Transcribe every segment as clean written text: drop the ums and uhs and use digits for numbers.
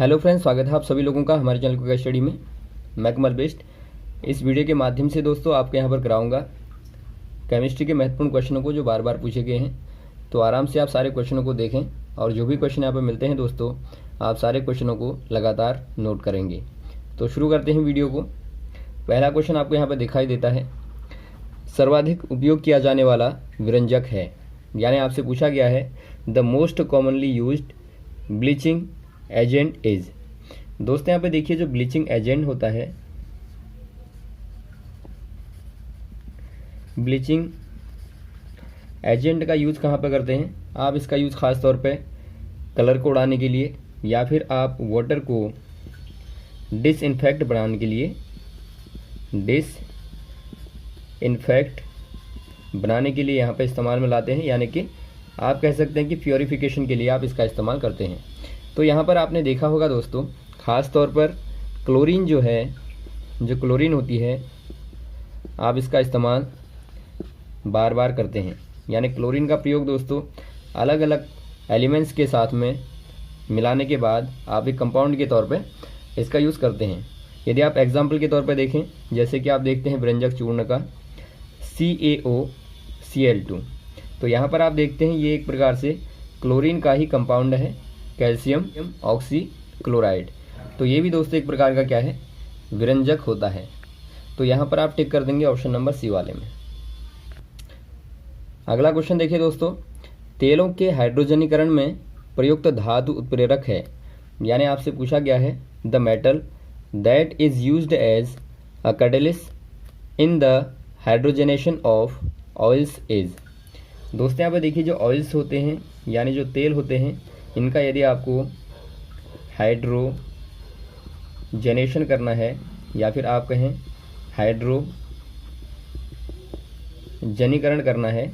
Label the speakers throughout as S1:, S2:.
S1: Hello friends, स्वागत है आप सभी लोगों का हमारे चैनल को स्टडी में। मैं कमल बेस्ट। इस वीडियो के माध्यम से दोस्तों आपके यहाँ पर कराऊंगा केमिस्ट्री के महत्वपूर्ण क्वेश्चनों को जो बार बार पूछे गए हैं। तो आराम से आप सारे क्वेश्चनों को देखें और जो भी क्वेश्चन यहाँ पर मिलते हैं दोस्तों, आप सारे क्वेश्चनों को लगातार नोट करेंगे। तो शुरू करते हैं वीडियो को। पहला क्वेश्चन आपको यहाँ पर दिखाई देता है, सर्वाधिक उपयोग किया जाने वाला व्यंजक है, यानी आपसे पूछा गया है the most commonly used bleaching agent is. दोस्तों यहाँ पे देखिए, जो ब्लीचिंग एजेंट होता है, ब्लीचिंग एजेंट का यूज कहाँ पे करते हैं? आप इसका यूज खास तौर पे कलर को उड़ाने के लिए, या फिर आप वाटर को डिसइंफेक्ट बनाने के लिए, डिसइंफेक्ट बनाने के लिए यहाँ पे इस्तेमाल में लाते हैं, यानी कि आप कह सकते हैं कि प्योरिफिकेशन के लिए आप इसका इस्तेमाल करते हैं। तो यहाँ पर आपने देखा होगा दोस्तों, ख़ास तौर पर क्लोरीन जो है, जो क्लोरीन होती है, आप इसका इस्तेमाल बार बार करते हैं। यानी क्लोरीन का प्रयोग दोस्तों अलग अलग एलिमेंट्स के साथ में मिलाने के बाद आप एक कंपाउंड के तौर पे इसका यूज़ करते हैं। यदि आप एग्जाम्पल के तौर पे देखें, जैसे कि आप देखते हैं व्यंजक चूर्ण का CaOCl2, तो यहाँ पर आप देखते हैं ये एक प्रकार से क्लोरीन का ही कंपाउंड है, कैल्शियम ऑक्सीक्लोराइड। तो ये भी दोस्तों एक प्रकार का क्या है, व्यंजक होता है। तो यहाँ पर आप टिक कर देंगे ऑप्शन नंबर सी वाले में। अगला क्वेश्चन देखिए दोस्तों, तेलों के हाइड्रोजनीकरण में प्रयुक्त धातु उत्प्रेरक है, यानी आपसे पूछा गया है the metal that is used as a catalyst in the hydrogenation of oils is. दोस्तों यहाँ पर देखिए, जो ऑयल्स होते हैं यानी जो तेल होते हैं, इनका यदि आपको हाइड्रोजनेशन करना है या फिर आप कहें हाइड्रोजनीकरण करना है,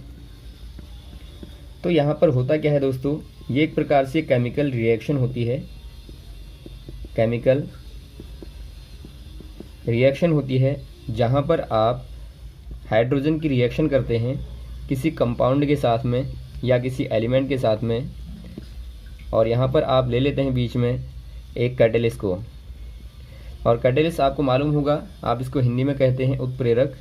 S1: तो यहाँ पर होता क्या है दोस्तों, ये एक प्रकार से केमिकल रिएक्शन होती है, केमिकल रिएक्शन होती है, जहाँ पर आप हाइड्रोजन की रिएक्शन करते हैं किसी कंपाउंड के साथ में या किसी एलिमेंट के साथ में, और यहाँ पर आप ले लेते हैं बीच में एक कैटलिस्ट को। और कैटलिस्ट आपको मालूम होगा, आप इसको हिंदी में कहते हैं उत्प्रेरक।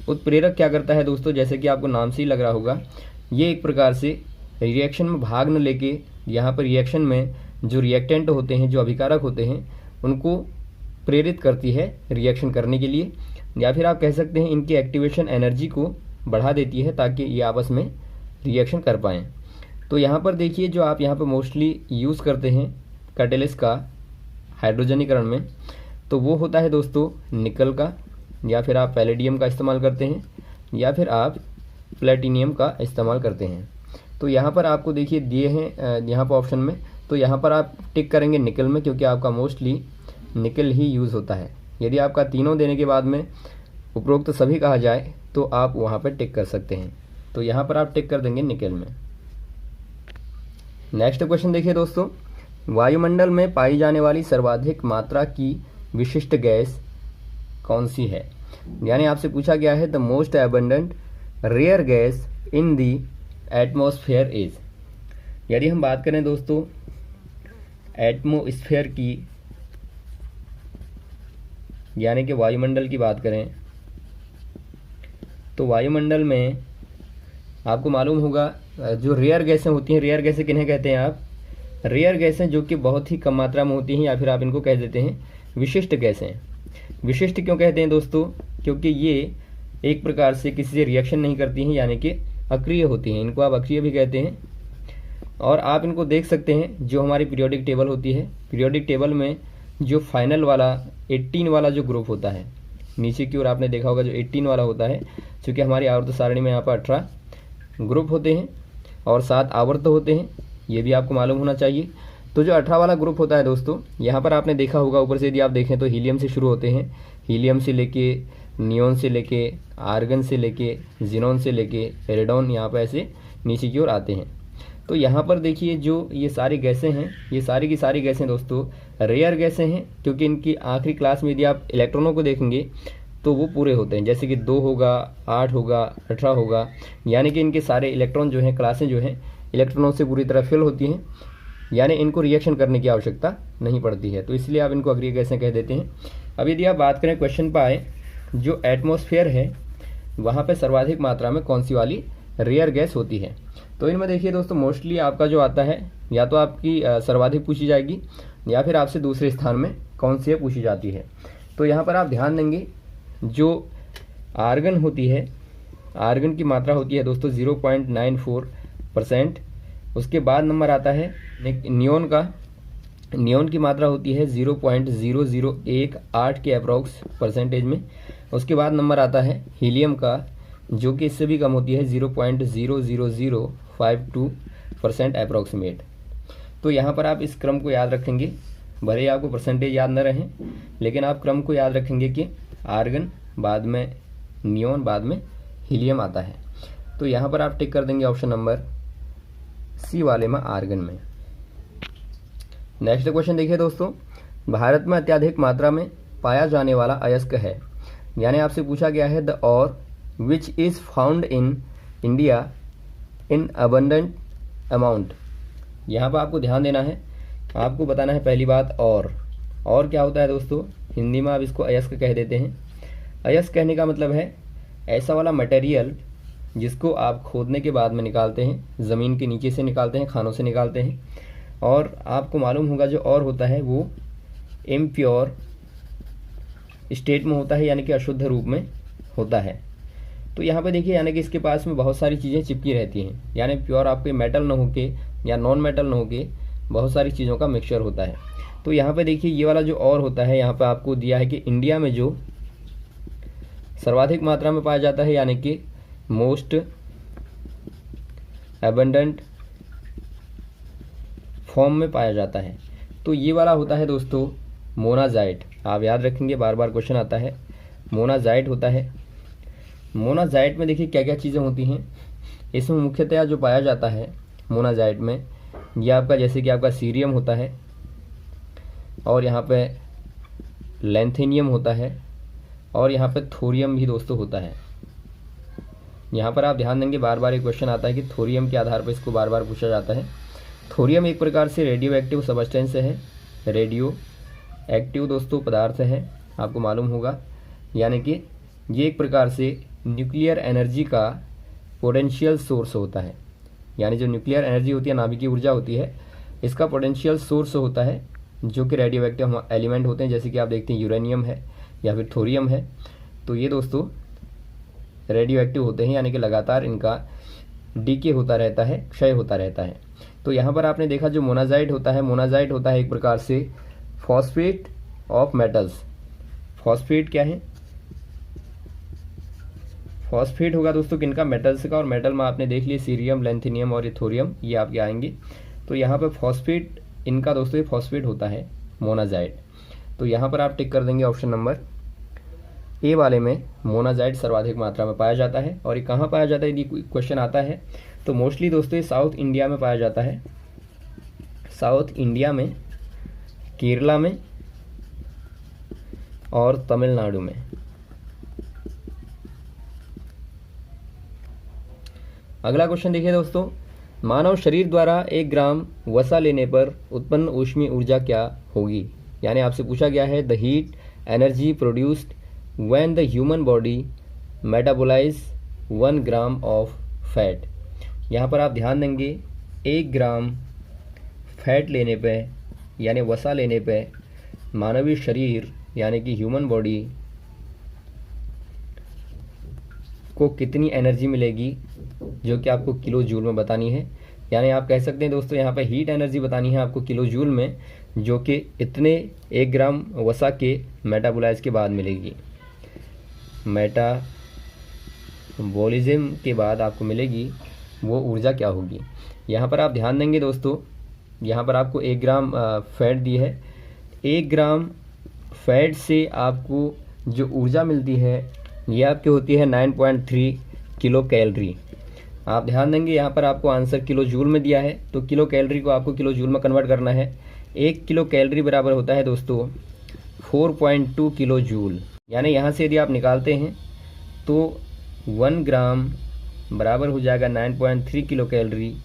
S1: उत्प्रेरक क्या करता है दोस्तों, जैसे कि आपको नाम से ही लग रहा होगा, ये एक प्रकार से रिएक्शन में भाग न लेके यहाँ पर रिएक्शन में जो रिएक्टेंट होते हैं, जो अभिकारक होते हैं, उनको प्रेरित करती है रिएक्शन करने के लिए, या फिर आप कह सकते हैं इनकी एक्टिवेशन एनर्जी को बढ़ा देती है ताकि ये आपस में रिएक्शन कर पाएँ। तो यहाँ पर देखिए, जो आप यहाँ पर मोस्टली यूज़ करते हैं कैटलिस्ट का हाइड्रोजनीकरण में, तो वो होता है दोस्तों निकल का, या फिर आप पैलेडियम का इस्तेमाल करते हैं, या फिर आप प्लेटिनियम का इस्तेमाल करते हैं। तो यहाँ पर आपको देखिए दिए हैं यहाँ पर ऑप्शन में, तो यहाँ पर आप टिक करेंगे निकल में, क्योंकि आपका मोस्टली निकल ही यूज़ होता है। यदि आपका तीनों देने के बाद में उपरोक्त सभी कहा जाए तो आप वहाँ पर टिक कर सकते हैं। तो यहाँ पर आप टिक कर देंगे निकल में। नेक्स्ट क्वेश्चन देखिए दोस्तों, वायुमंडल में पाई जाने वाली सर्वाधिक मात्रा की विशिष्ट गैस कौन सी है? यानी आपसे पूछा गया है the most abundant rare gas in the atmosphere is. यदि हम बात करें दोस्तों एटमॉस्फेयर की, यानी कि वायुमंडल की बात करें, तो वायुमंडल में आपको मालूम होगा जो रेयर गैसें होती हैं, रेयर गैसें किन्हें कहते हैं आप? रेयर गैसें जो कि बहुत ही कम मात्रा में होती हैं, या फिर आप इनको कह देते हैं विशिष्ट गैसें। विशिष्ट क्यों कहते हैं दोस्तों? क्योंकि ये एक प्रकार से किसी से रिएक्शन नहीं करती हैं, यानी कि अक्रिय होती हैं, इनको आप अक्रिय भी कहते हैं। और आप इनको देख सकते हैं, जो हमारी पीरियोडिक टेबल होती है, पीरियोडिक टेबल में जो फाइनल वाला 18 वाला जो ग्रुप होता है, नीचे की ओर आपने देखा होगा जो 18 वाला होता है, चूँकि हमारी आवर्त सारणी में यहाँ पर 18 ग्रुप होते हैं और 7 आवर्त होते हैं, ये भी आपको मालूम होना चाहिए। तो जो 18 वाला ग्रुप होता है दोस्तों, यहाँ पर आपने देखा होगा ऊपर से यदि आप देखें तो हीलियम से शुरू होते हैं, हीलियम से लेके नियोन से लेके आर्गन से लेके जिनोन से लेके रेडॉन, यहाँ पर ऐसे नीचे की ओर आते हैं। तो यहाँ पर देखिए जो ये सारी गैसें हैं, ये सारी की सारी गैसें दोस्तों रेयर गैसें हैं, क्योंकि इनकी आखिरी क्लास में यदि आप इलेक्ट्रॉनों को देखेंगे तो वो पूरे होते हैं, जैसे कि 2 होगा, 8 होगा, 18 होगा, यानी कि इनके सारे इलेक्ट्रॉन जो हैं, क्लासें जो हैं, इलेक्ट्रॉनों से पूरी तरह फिल होती हैं। यानी इनको रिएक्शन करने की आवश्यकता नहीं पड़ती है, तो इसलिए आप इनको अग्रिय गैसें कह देते हैं। अब यदि आप बात करें क्वेश्चन पर आए, जो एटमॉस्फेयर है वहाँ पे सर्वाधिक मात्रा में कौन सी वाली रेयर गैस होती है। तो इनमें देखिए दोस्तों, मोस्टली आपका जो आता है या तो आपकी सर्वाधिक पूछी जाएगी या फिर आपसे दूसरे स्थान में कौन सी है पूछी जाती है। तो यहाँ पर आप ध्यान देंगे, जो आर्गन होती है, आर्गन की मात्रा होती है दोस्तों 0.94%। उसके बाद नंबर आता है नियोन का, नियोन की मात्रा होती है 0.0018 के अप्रॉक्स परसेंटेज में। उसके बाद नंबर आता है हीलियम का, जो कि इससे भी कम होती है 0.00052% अप्रॉक्सीमेट। तो यहाँ पर आप इस क्रम को याद रखेंगे, भले ही आपको परसेंटेज याद न रहें, लेकिन आप क्रम को याद रखेंगे कि आर्गन, बाद में नियोन, बाद में हीलियम आता है। तो यहाँ पर आप टिक कर देंगे ऑप्शन नंबर सी वाले में, आर्गन में। नेक्स्ट क्वेश्चन देखिए दोस्तों, भारत में अत्यधिक मात्रा में पाया जाने वाला अयस्क है, यानी आपसे पूछा गया है द और which is found in India in abundant amount. यहाँ पर आपको ध्यान देना है, आपको बताना है पहली बात और क्या होता है दोस्तों, हिंदी में आप इसको अयस्क कह देते हैं। अयस्क कहने का मतलब है ऐसा वाला मटेरियल जिसको आप खोदने के बाद में निकालते हैं, ज़मीन के नीचे से निकालते हैं, खानों से निकालते हैं, और आपको मालूम होगा जो और होता है वो इम्प्योर स्टेट में होता है, यानी कि अशुद्ध रूप में होता है। तो यहाँ पे देखिए, यानी कि इसके पास में बहुत सारी चीज़ें चिपकी रहती हैं, यानी प्योर आपके मेटल न होके या नॉन मेटल न होके बहुत सारी चीज़ों का मिक्सचर होता है। तो यहाँ पे देखिए, ये वाला जो और होता है, यहाँ पे आपको दिया है कि इंडिया में जो सर्वाधिक मात्रा में पाया जाता है, यानी कि मोस्ट एबंडेंट फॉर्म में पाया जाता है, तो ये वाला होता है दोस्तों मोनाजाइट। आप याद रखेंगे, बार बार क्वेश्चन आता है, मोनाजाइट होता है। मोनाजाइट में देखिए क्या क्या चीज़ें होती हैं, इसमें मुख्यतया जो पाया जाता है मोनाजाइट में, यह आपका जैसे कि आपका सीरियम होता है, और यहाँ पे लैंथेनियम होता है, और यहाँ पे थोरियम भी दोस्तों होता है। यहाँ पर आप ध्यान देंगे, बार बार एक क्वेश्चन आता है कि थोरियम के आधार पर इसको बार बार पूछा जाता है। थोरियम एक प्रकार से रेडियो एक्टिव सबस्टेंस है, रेडियो एक्टिव दोस्तों पदार्थ है, आपको मालूम होगा, यानी कि ये एक प्रकार से न्यूक्लियर एनर्जी का पोटेंशियल सोर्स होता है, यानी जो न्यूक्लियर एनर्जी होती है, नाभिकीय ऊर्जा होती है, इसका पोटेंशियल सोर्स होता है, जो कि रेडियो एक्टिव एलिमेंट होते हैं, जैसे कि आप देखते हैं यूरेनियम है या फिर थोरियम है। तो ये दोस्तों रेडियो एक्टिव होते हैं, यानी कि लगातार इनका डीके होता रहता है, क्षय होता रहता है। तो यहाँ पर आपने देखा जो मोनाजाइट होता है, मोनाजाइट होता है एक प्रकार से फॉस्फेट ऑफ मेटल्स। फॉस्फेट क्या है, फॉस्फेट होगा दोस्तों किनका, मेटल्स का, और मेटल में आपने देख लिया सीरियम, लैंथेनियम और थोरियम, ये आपके आएंगे। तो यहाँ पर फॉस्फेट इनका दोस्तों ये फॉस्फेट होता है मोनाजाइट। तो यहाँ पर आप टिक कर देंगे ऑप्शन नंबर ए वाले में, मोनाजाइट सर्वाधिक मात्रा में पाया जाता है। और ये कहाँ पाया जाता है, यदि क्वेश्चन आता है तो मोस्टली दोस्तों ये साउथ इंडिया में पाया जाता है, साउथ इंडिया में, केरला में और तमिलनाडु में। अगला क्वेश्चन देखिए दोस्तों, मानव शरीर द्वारा 1 ग्राम वसा लेने पर उत्पन्न ऊष्मीय ऊर्जा क्या होगी। यानी आपसे पूछा गया है the heat energy produced when the human body metabolise 1 gram of fat. यहाँ पर आप ध्यान देंगे, 1 ग्राम फैट लेने पे, यानी वसा लेने पे, मानवीय शरीर यानी कि ह्यूमन बॉडी को कितनी एनर्जी मिलेगी, जो कि आपको किलो जूल में बतानी है। यानी आप कह सकते हैं दोस्तों, यहाँ पे हीट एनर्जी बतानी है आपको किलो जूल में, जो कि इतने 1 ग्राम वसा के मेटाबोलाइज के बाद मिलेगी, मेटाबॉलिज्म के बाद आपको मिलेगी, वो ऊर्जा क्या होगी। यहाँ पर आप ध्यान देंगे दोस्तों, यहाँ पर आपको 1 ग्राम फैट दी है, 1 ग्राम फैट से आपको जो ऊर्जा मिलती है ये आपकी होती है 9.3 किलो कैलोरी। आप ध्यान देंगे, यहाँ पर आपको आंसर किलो जूल में दिया है, तो किलो कैलोरी को आपको किलो जूल में कन्वर्ट करना है। 1 किलो कैलोरी बराबर होता है दोस्तों 4.2 किलो जूल। यानी यहाँ से यदि आप निकालते हैं तो 1 ग्राम बराबर हो जाएगा 9.3 किलो कैलोरी,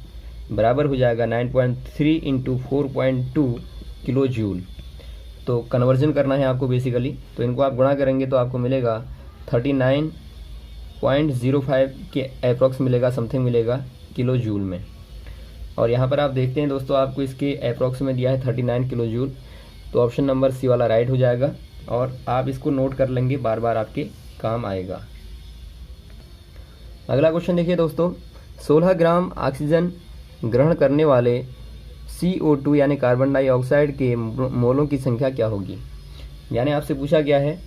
S1: बराबर हो जाएगा 9.3 इंटू 4.2 किलो जूल। तो कन्वर्जन करना है आपको बेसिकली, तो इनको आप गुणा करेंगे तो आपको मिलेगा 39.05 के अप्रॉक्स मिलेगा, समथिंग मिलेगा किलो जूल में। और यहाँ पर आप देखते हैं दोस्तों, आपको इसके अप्रॉक्स में दिया है 39 किलो जूल, तो ऑप्शन नंबर सी वाला राइट हो जाएगा। और आप इसको नोट कर लेंगे, बार बार आपके काम आएगा। अगला क्वेश्चन देखिए दोस्तों, 16 ग्राम ऑक्सीजन ग्रहण करने वाले CO2 यानी कार्बन डाइऑक्साइड के मोलों की संख्या क्या होगी। यानी आपसे पूछा गया है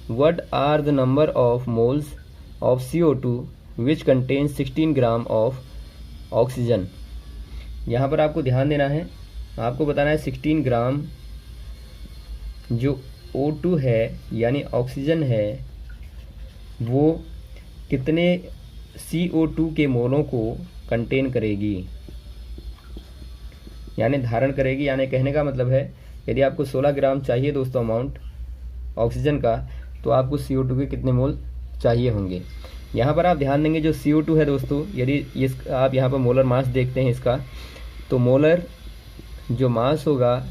S1: what are the number of moles of CO2 which contain 16 gram of oxygen. यहाँ पर आपको ध्यान देना है, आपको बताना है 16 ग्राम जो O2 है यानी ऑक्सीजन है, वो कितने CO2 के मोलों को कंटेन करेगी, यानी धारण करेगी। यानी कहने का मतलब है यदि आपको 16 ग्राम चाहिए दोस्तों अमाउंट ऑक्सीजन का, तो आपको CO2 के कितने मोल चाहिए होंगे। यहाँ पर आप ध्यान देंगे जो CO2 है दोस्तों, यदि इस आप यहाँ पर मोलर मास देखते हैं इसका, तो मोलर जो मास होगा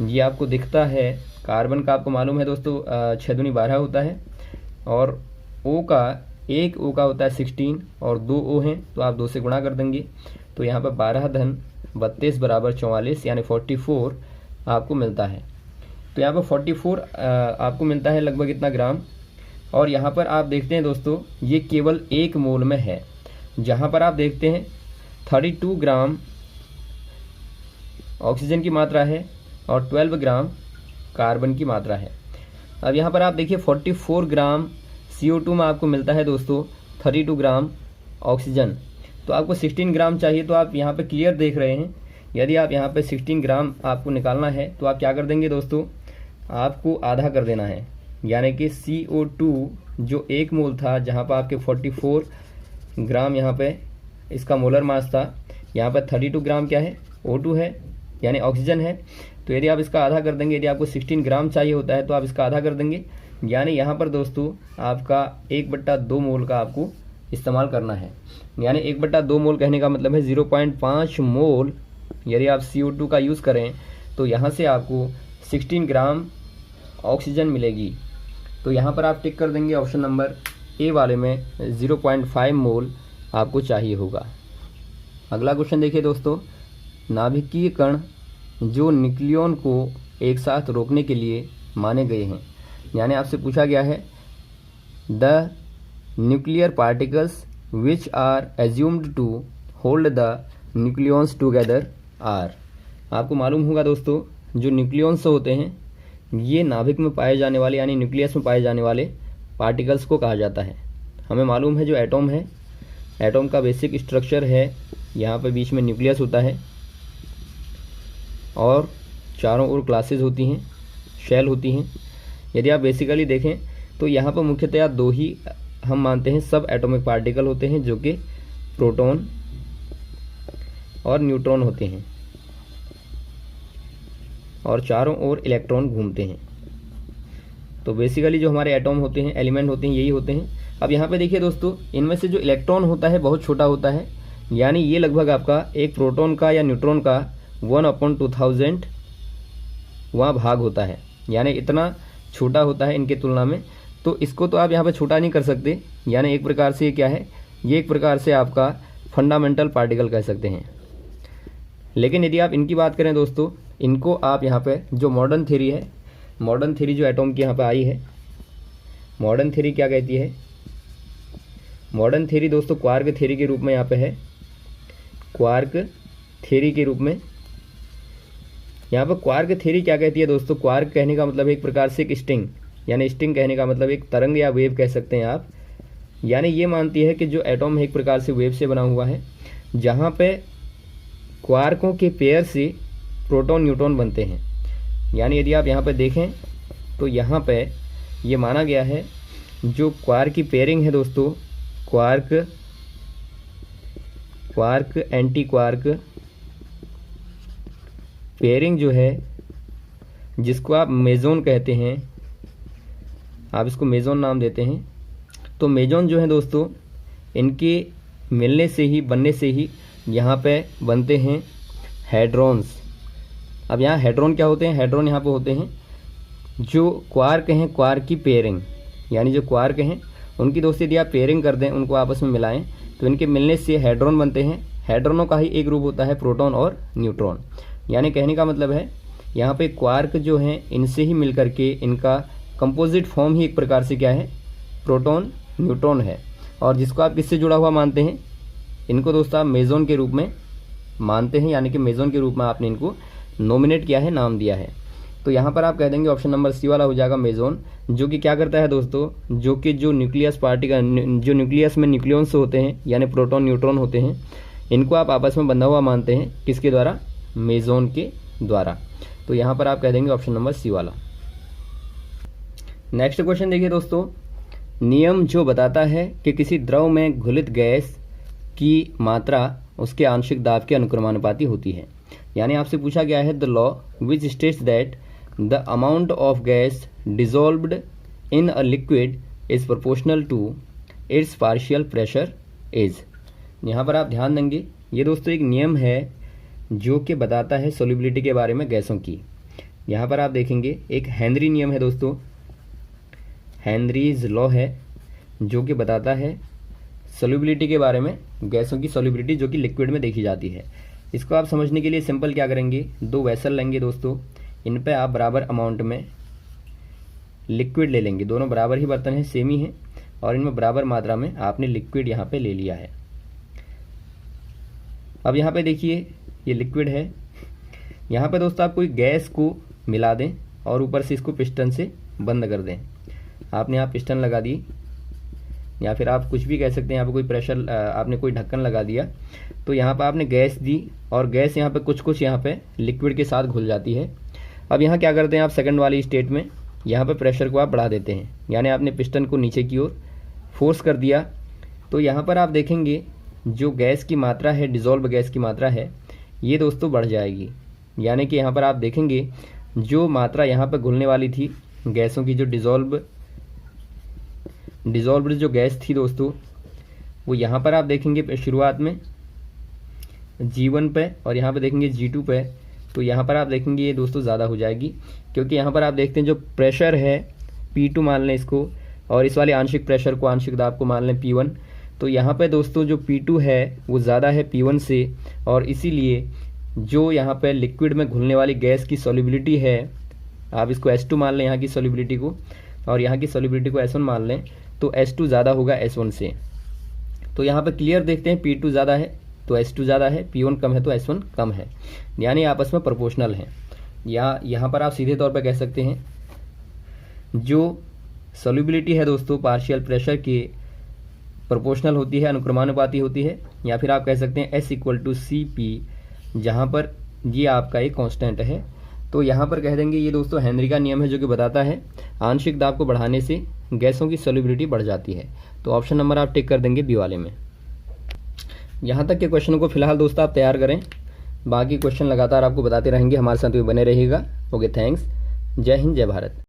S1: ये आपको दिखता है। कार्बन का आपको मालूम है दोस्तों 6 दूनी 12 होता है, और O का एक O का होता है 16 और 2 O हैं, तो आप 2 से गुणा कर देंगे। तो यहाँ पर 12 धन 32 बराबर 44 यानी 44 आपको मिलता है। तो यहाँ पर 44 आपको मिलता है लगभग इतना ग्राम। और यहाँ पर आप देखते हैं दोस्तों ये केवल 1 मोल में है, जहाँ पर आप देखते हैं 32 ग्राम ऑक्सीजन की मात्रा है और 12 ग्राम कार्बन की मात्रा है। अब यहाँ पर आप देखिए 44 ग्राम CO2 में आपको मिलता है दोस्तों 32 ग्राम ऑक्सीजन, तो आपको 16 ग्राम चाहिए। तो आप यहाँ पे क्लियर देख रहे हैं, यदि आप यहाँ पे 16 ग्राम आपको निकालना है तो आप क्या कर देंगे दोस्तों, आपको आधा कर देना है। यानी कि CO2 जो 1 मोल था, जहाँ पर आपके 44 ग्राम यहाँ पे इसका मोलर मास था, यहाँ पर 32 ग्राम क्या है O2 है यानी ऑक्सीजन है। तो यदि आप इसका आधा कर देंगे, यदि आपको 16 ग्राम चाहिए होता है तो आप इसका आधा कर देंगे, यानी यहाँ पर दोस्तों आपका 1/2 मोल का आपको इस्तेमाल करना है। यानी 1/2 मोल कहने का मतलब है 0.5 मोल यदि आप CO2 का यूज़ करें तो यहाँ से आपको 16 ग्राम ऑक्सीजन मिलेगी। तो यहाँ पर आप टिक कर देंगे ऑप्शन नंबर ए वाले में 0.5 मोल आपको चाहिए होगा। अगला क्वेश्चन देखिए दोस्तों, नाभिकीय कण जो न्यूक्लियन को एक साथ रोकने के लिए माने गए हैं। यानी आपसे पूछा गया है the nuclear particles which are assumed to hold the nucleons together are. आपको मालूम होगा दोस्तों जो न्यूक्लियंस होते हैं ये नाभिक में पाए जाने वाले यानी न्यूक्लियस में पाए जाने वाले पार्टिकल्स को कहा जाता है। हमें मालूम है जो एटॉम है, एटॉम का बेसिक स्ट्रक्चर है, यहाँ पे बीच में न्यूक्लियस होता है और चारों ओर क्लासेस होती हैं, शेल होती हैं। यदि आप बेसिकली देखें तो यहाँ पर मुख्यतया 2 ही हम मानते हैं सब एटॉमिक पार्टिकल होते हैं, जो कि प्रोटॉन और न्यूट्रॉन होते हैं, और चारों ओर इलेक्ट्रॉन घूमते हैं। तो बेसिकली जो हमारे एटॉम होते हैं, एलिमेंट होते हैं, यही होते हैं। अब यहाँ पे देखिए दोस्तों, इनमें से जो इलेक्ट्रॉन होता है बहुत छोटा होता है, यानी ये लगभग आपका एक प्रोटॉन का या न्यूट्रॉन का 1/2000 वहाँ भाग होता है, यानी इतना छोटा होता है इनके तुलना में। तो इसको तो आप यहाँ पे छोटा नहीं कर सकते, यानी एक प्रकार से ये क्या है, ये एक प्रकार से आपका फंडामेंटल पार्टिकल कह सकते हैं। लेकिन यदि आप इनकी बात करें दोस्तों, इनको आप यहाँ पे जो मॉडर्न थ्योरी है, मॉडर्न थ्योरी जो एटॉम की यहाँ पे आई है, मॉडर्न थ्योरी क्या कहती है, मॉडर्न थ्योरी दोस्तों क्वार्क थ्योरी के रूप में यहाँ पे है, क्वार्क थ्योरी के रूप में। यहाँ पर क्वार्क थ्योरी क्या कहती है दोस्तों, क्वार्क कहने का मतलब एक प्रकार से एक स्ट्रिंग, यानी स्ट्रिंग कहने का मतलब एक तरंग या वेव कह सकते हैं आप। यानी ये मानती है कि जो एटॉम है एक प्रकार से वेव से बना हुआ है, जहाँ पे क्वार्कों के पेयर से प्रोटॉन न्यूट्रॉन बनते हैं। यानी यदि आप यहाँ पे देखें तो यहाँ पे ये माना गया है जो क्वार्क की पेयरिंग है दोस्तों, quark quark anti quark pairing जो है, जिसको आप मेजोन कहते हैं, आप इसको मेजोन नाम देते हैं। तो मेजोन जो है दोस्तों, इनके मिलने से ही, बनने से ही यहाँ पे बनते हैं हेड्रॉन्स। अब यहाँ हेड्रॉन क्या होते हैं? हेड्रॉन यहाँ पे होते हैं जो क्वार्क हैं, क्वार्क की पेयरिंग, यानी जो क्वार्क हैं उनकी दोस्ती यदि आप पेयरिंग कर दें, उनको आपस में मिलाएं तो इनके मिलने से हेड्रॉन बनते हैं। हेड्रॉनों का ही एक रूप होता है प्रोटॉन और न्यूट्रॉन। यानी कहने का मतलब है यहाँ पे क्वार्क जो हैं इनसे ही मिल करके इनका कंपोजिट फॉर्म ही एक प्रकार से क्या है? प्रोटॉन न्यूट्रॉन है। और जिसको आप किससे जुड़ा हुआ मानते हैं? इनको दोस्तों आप मेजोन के रूप में मानते हैं, यानी कि मेजोन के रूप में आपने इनको नॉमिनेट किया है, नाम दिया है। तो यहाँ पर आप कह देंगे ऑप्शन नंबर सी वाला हो जाएगा मेजोन, जो कि क्या करता है दोस्तों, जो कि जो न्यूक्लियस पार्टिकल, जो न्यूक्लियस में न्यूक्लियॉन्स होते हैं यानी प्रोटॉन न्यूट्रॉन होते हैं, इनको आप आपस में बंधा हुआ मानते हैं। किसके द्वारा? मेजोन के द्वारा। तो यहाँ पर आप कह देंगे ऑप्शन नंबर सी वाला। नेक्स्ट क्वेश्चन देखिए दोस्तों, नियम जो बताता है कि किसी द्रव में घुलित गैस की मात्रा उसके आंशिक दाब के अनुक्रमानुपाती होती है। यानी आपसे पूछा गया है the law which states that the amount of gas dissolved in a liquid is proportional to its partial pressure is. यहाँ पर आप ध्यान देंगे, ये दोस्तों एक नियम है जो कि बताता है सोल्युबिलिटी के बारे में गैसों की। यहाँ पर आप देखेंगे एक हेनरी नियम है दोस्तों, हेनरीज लॉ है जो कि बताता है सोल्युबिलिटी के बारे में, गैसों की सोल्युबिलिटी जो कि लिक्विड में देखी जाती है। इसको आप समझने के लिए सिंपल क्या करेंगे, दो वेसल लेंगे दोस्तों, इन पे आप बराबर अमाउंट में लिक्विड ले लेंगे। दोनों बराबर ही बर्तन हैं, सेम ही हैं, और इनमें बराबर मात्रा में आपने लिक्विड यहाँ पे ले लिया है। अब यहाँ पे देखिए ये लिक्विड है, यहाँ पे दोस्तों आप कोई गैस को मिला दें और ऊपर से इसको पिस्टन से बंद कर दें। आपने यहाँ पिस्टन लगा दी, या फिर आप कुछ भी कह सकते हैं, यहाँ पे कोई प्रेशर, आपने कोई ढक्कन लगा दिया, तो यहाँ पर आपने गैस दी और गैस यहाँ पे कुछ कुछ यहाँ पे लिक्विड के साथ घुल जाती है। अब यहाँ क्या करते हैं आप, सेकंड वाली स्टेट में यहाँ पे प्रेशर को आप बढ़ा देते हैं, यानी आपने पिस्टन को नीचे की ओर फोर्स कर दिया। तो यहाँ पर आप देखेंगे जो गैस की मात्रा है, डिज़ोल्व गैस की मात्रा है, ये दोस्तों बढ़ जाएगी। यानी कि यहाँ पर आप देखेंगे जो मात्रा यहाँ पर घुलने वाली थी गैसों की, जो डिज़ोल्व्ड जो गैस थी दोस्तों, वो यहाँ पर आप देखेंगे शुरुआत में G1 पे और यहाँ पे देखेंगे G2 पे, तो यहाँ पर आप देखेंगे ये दोस्तों ज़्यादा हो जाएगी, क्योंकि यहाँ पर आप देखते हैं जो प्रेशर है P2 मान लें इसको, और इस वाले आंशिक प्रेशर को, आंशिक दाब को मान लें P1। तो यहाँ पे दोस्तों जो P2 है वो ज़्यादा है P1 से, और इसीलिए जो यहाँ पे लिक्विड में घुलने वाली गैस की सॉल्युबिलिटी है, आप इसको S2 मान लें यहाँ की सॉल्युबिलिटी को, और यहाँ की सॉल्युबिलिटी को S1 मान लें, तो S2 ज़्यादा होगा S1 से। तो यहाँ पे क्लियर देखते हैं P2 ज़्यादा है तो S2 ज़्यादा है, P1 कम है तो S1 कम है, यानी आपस में प्रोपोर्शनल हैं। या यहाँ पर आप सीधे तौर पर कह सकते हैं जो सॉल्युबिलिटी है दोस्तों पार्शियल प्रेशर की प्रोपोर्शनल होती है, अनुक्रमानुपाती होती है, या फिर आप कह सकते हैं S=CP, जहाँ पर ये आपका एक कांस्टेंट है। तो यहाँ पर कह देंगे ये दोस्तों हेनरी का नियम है जो कि बताता है आंशिक दाब को बढ़ाने से गैसों की सॉल्युबिलिटी बढ़ जाती है। तो ऑप्शन नंबर आप टिक कर देंगे बी वाले में। यहाँ तक के क्वेश्चन को फिलहाल दोस्तों आप तैयार करें, बाकी क्वेश्चन लगातार आपको बताते रहेंगे, हमारे साथ भी बने रहिएगा। ओके, थैंक्स, जय हिंद, जय भारत।